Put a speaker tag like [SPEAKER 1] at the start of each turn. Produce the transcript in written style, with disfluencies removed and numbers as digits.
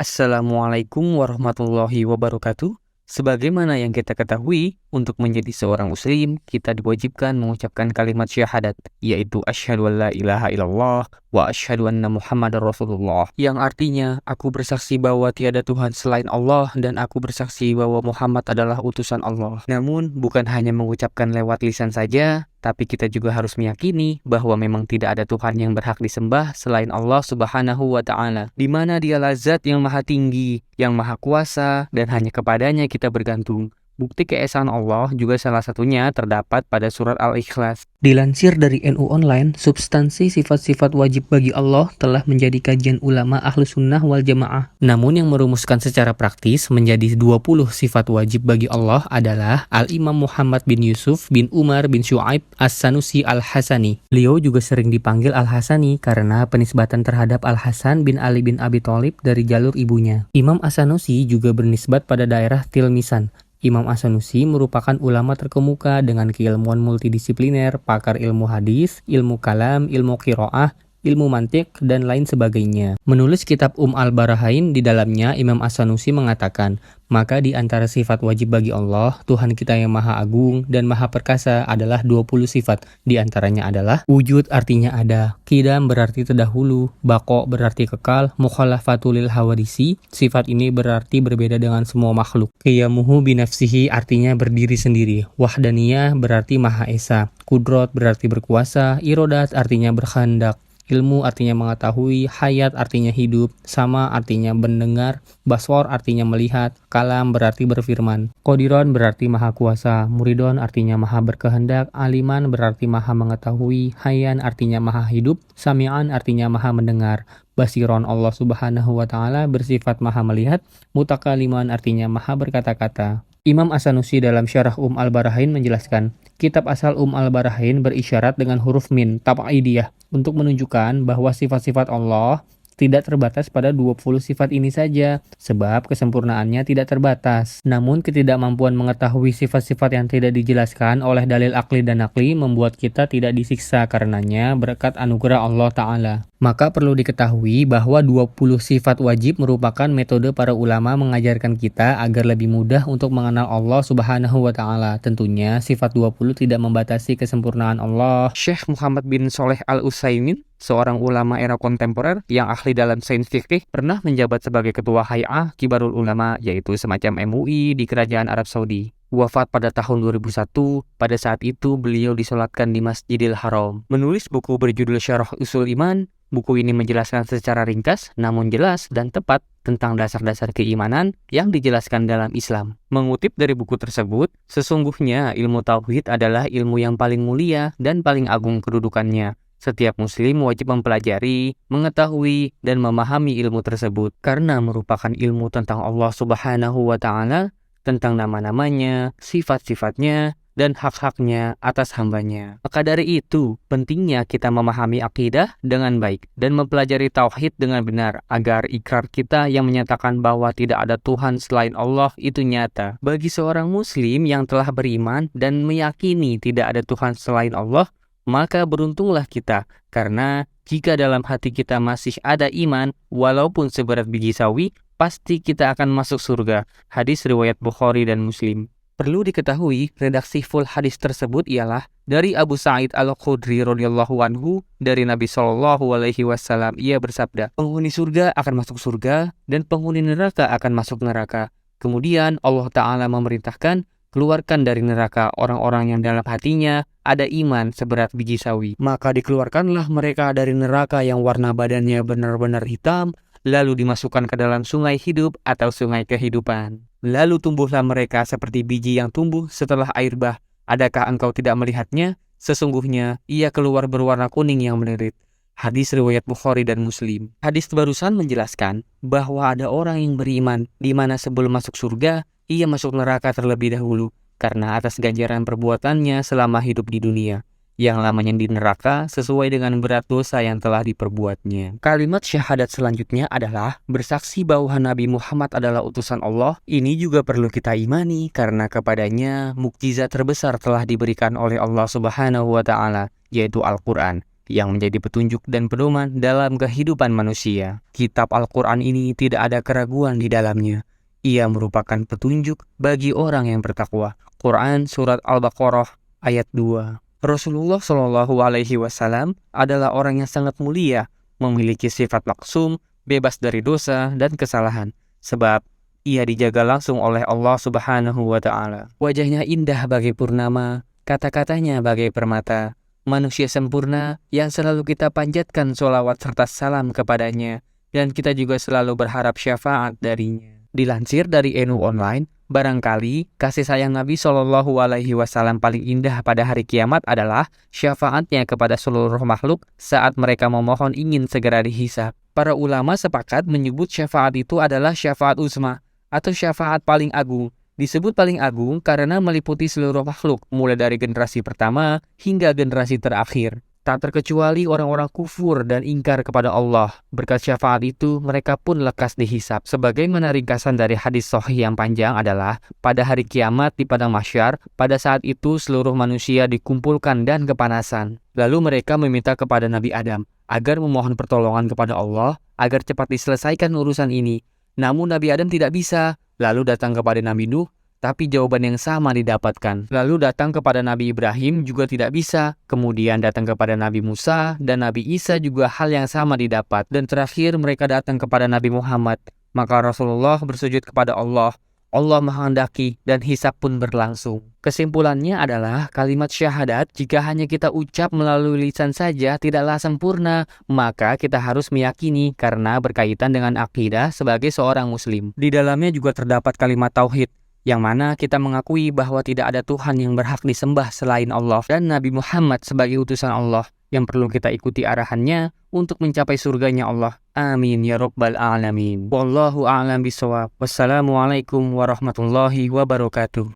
[SPEAKER 1] Assalamualaikum warahmatullahi wabarakatuh. Sebagaimana yang kita ketahui, untuk menjadi seorang muslim, kita diwajibkan mengucapkan kalimat syahadat, yaitu asyhadu an la ilaha illallah wa asyhadu anna muhammadar rasulullah. Yang artinya, aku bersaksi bahwa tiada Tuhan selain Allah dan aku bersaksi bahwa Muhammad adalah utusan Allah. Namun, bukan hanya mengucapkan lewat lisan saja, tapi kita juga harus meyakini bahwa memang tidak ada Tuhan yang berhak disembah selain Allah Subhanahu wa Ta'ala, di mana Dialah Zat yang Maha Tinggi, yang Maha Kuasa, dan hanya kepadanya kita bergantung. Bukti keesaan Allah juga salah satunya terdapat pada surat Al-Ikhlas. Dilansir dari NU Online, substansi sifat-sifat wajib bagi Allah telah menjadi kajian ulama Ahlus Sunnah wal Jamaah. Namun yang merumuskan secara praktis menjadi 20 sifat wajib bagi Allah adalah Al-Imam Muhammad bin Yusuf bin Umar bin Syu'aib As-Sanusi Al-Hasani. Beliau juga sering dipanggil Al-Hasani karena penisbatan terhadap Al-Hasan bin Ali bin Abi Thalib dari jalur ibunya. Imam As-Sanusi juga bernisbat pada daerah Tilmisan. Imam As-Sanusi merupakan ulama terkemuka dengan keilmuan multidisipliner, pakar ilmu hadis, ilmu kalam, ilmu qiraah, ilmu mantiq, dan lain sebagainya. Menulis kitab Al-Barahain, di dalamnya Imam As-Sanusi mengatakan, maka di antara sifat wajib bagi Allah, Tuhan kita yang Maha Agung dan Maha Perkasa adalah 20 sifat. Di antaranya adalah wujud artinya ada, qidam berarti terdahulu, baqo berarti kekal, mukhalafatulil hawadisi, sifat ini berarti berbeda dengan semua makhluk. Qiyamuhu binafsihi artinya berdiri sendiri, wahdaniyah berarti Maha Esa, kudrot berarti berkuasa, irodat artinya berkehendak, ilmu artinya mengetahui, hayat artinya hidup, sama artinya mendengar, baswar artinya melihat, kalam berarti berfirman, qadiron berarti maha kuasa, muridon artinya maha berkehendak, aliman berarti maha mengetahui, hayyan artinya maha hidup, sami'an artinya maha mendengar, basiron Allah Subhanahu wa Ta'ala bersifat maha melihat, mutakaliman artinya maha berkata-kata. Imam As-Sanusi dalam syarah Al-Barahain menjelaskan, kitab asal Al-Barahain berisyarat dengan huruf min, tab'idiyah, untuk menunjukkan bahwa sifat-sifat Allah tidak terbatas pada 20 sifat ini saja, sebab kesempurnaannya tidak terbatas. Namun ketidakmampuan mengetahui sifat-sifat yang tidak dijelaskan oleh dalil akli dan nakli membuat kita tidak disiksa karenanya berkat anugerah Allah Ta'ala. Maka perlu diketahui bahwa 20 sifat wajib merupakan metode para ulama mengajarkan kita agar lebih mudah untuk mengenal Allah Subhanahu wa Ta'ala. Tentunya sifat 20 tidak membatasi kesempurnaan Allah. Syekh Muhammad bin Shalih Al-Utsaimin, seorang ulama era kontemporer yang ahli dalam sains fikih, pernah menjabat sebagai ketua Hay'ah Kibarul Ulama, yaitu semacam MUI di Kerajaan Arab Saudi. Wafat pada tahun 2001, pada saat itu beliau disolatkan di Masjidil Haram. Menulis buku berjudul Syarah Usul Iman, buku ini menjelaskan secara ringkas namun jelas dan tepat tentang dasar-dasar keimanan yang dijelaskan dalam Islam. Mengutip dari buku tersebut, sesungguhnya ilmu tauhid adalah ilmu yang paling mulia dan paling agung kedudukannya. Setiap muslim wajib mempelajari, mengetahui, dan memahami ilmu tersebut karena merupakan ilmu tentang Allah Subhanahu wa Ta'ala, tentang nama-namanya, sifat-sifatnya, dan hak-haknya atas hambanya. Maka dari itu, pentingnya kita memahami akidah dengan baik dan mempelajari tauhid dengan benar agar ikrar kita yang menyatakan bahwa tidak ada Tuhan selain Allah itu nyata. Bagi seorang muslim yang telah beriman dan meyakini tidak ada Tuhan selain Allah, maka beruntunglah kita, karena jika dalam hati kita masih ada iman, walaupun seberat biji sawi, pasti kita akan masuk surga. Hadis riwayat Bukhari dan Muslim. Perlu diketahui, redaksi full hadis tersebut ialah dari Abu Sa'id Al-Khudri radhiyallahu anhu dari Nabi Shallallahu alaihi wasallam. Ia bersabda, penghuni surga akan masuk surga dan penghuni neraka akan masuk neraka. Kemudian Allah Ta'ala memerintahkan, keluarkan dari neraka orang-orang yang dalam hatinya ada iman seberat biji sawi. Maka dikeluarkanlah mereka dari neraka yang warna badannya benar-benar hitam, lalu dimasukkan ke dalam sungai hidup atau sungai kehidupan. Lalu tumbuhlah mereka seperti biji yang tumbuh setelah air bah. Adakah engkau tidak melihatnya? Sesungguhnya ia keluar berwarna kuning yang menerit. Hadis riwayat Bukhari dan Muslim. Hadis barusan menjelaskan bahwa ada orang yang beriman di mana sebelum masuk surga, ia masuk neraka terlebih dahulu karena atas ganjaran perbuatannya selama hidup di dunia, yang lamanya di neraka sesuai dengan berat dosa yang telah diperbuatnya. Kalimat syahadat selanjutnya adalah bersaksi bahwa Nabi Muhammad adalah utusan Allah. Ini juga perlu kita imani karena kepadanya mukjizat terbesar telah diberikan oleh Allah Subhanahu wa Ta'ala, yaitu Al-Quran, yang menjadi petunjuk dan pedoman dalam kehidupan manusia. Kitab Al-Quran ini tidak ada keraguan di dalamnya. Ia merupakan petunjuk bagi orang yang bertakwa. Quran Surat Al-Baqarah ayat 2. Rasulullah Shallallahu Alaihi Wasallam adalah orang yang sangat mulia, memiliki sifat maksum, bebas dari dosa dan kesalahan, sebab ia dijaga langsung oleh Allah Subhanahu wa Ta'ala. Wajahnya indah bagai purnama, kata-katanya bagai permata. Manusia sempurna yang selalu kita panjatkan sholawat serta salam kepadanya, dan kita juga selalu berharap syafaat darinya. Dilansir dari NU Online, barangkali kasih sayang Nabi Shallallahu Alaihi Wasallam paling indah pada hari kiamat adalah syafaatnya kepada seluruh makhluk saat mereka memohon ingin segera dihisab. Para ulama sepakat menyebut syafaat itu adalah syafaat uzma atau syafaat paling agung. Disebut paling agung karena meliputi seluruh makhluk, mulai dari generasi pertama hingga generasi terakhir. Tak terkecuali orang-orang kufur dan ingkar kepada Allah. Berkat syafaat itu, mereka pun lekas dihisab. Sebagaimana ringkasan dari hadis sahih yang panjang adalah, pada hari kiamat di padang mahsyar, pada saat itu seluruh manusia dikumpulkan dan kepanasan. Lalu mereka meminta kepada Nabi Adam agar memohon pertolongan kepada Allah agar cepat diselesaikan urusan ini. Namun Nabi Adam tidak bisa. Lalu datang kepada Nabi Nuh, tapi jawaban yang sama didapatkan. Lalu datang kepada Nabi Ibrahim juga tidak bisa. Kemudian datang kepada Nabi Musa dan Nabi Isa juga hal yang sama didapat. Dan terakhir mereka datang kepada Nabi Muhammad. Maka Rasulullah bersujud kepada Allah. Allah menghendaki dan hisab pun berlangsung. Kesimpulannya adalah kalimat syahadat jika hanya kita ucap melalui lisan saja tidaklah sempurna, maka kita harus meyakini karena berkaitan dengan akidah sebagai seorang muslim. Di dalamnya juga terdapat kalimat tauhid, yang mana kita mengakui bahwa tidak ada Tuhan yang berhak disembah selain Allah dan Nabi Muhammad sebagai utusan Allah yang perlu kita ikuti arahannya untuk mencapai surganya Allah. Amin ya rabbal alamin. Wallahu a'lam bishawab. Wassalamualaikum warahmatullahi wabarakatuh.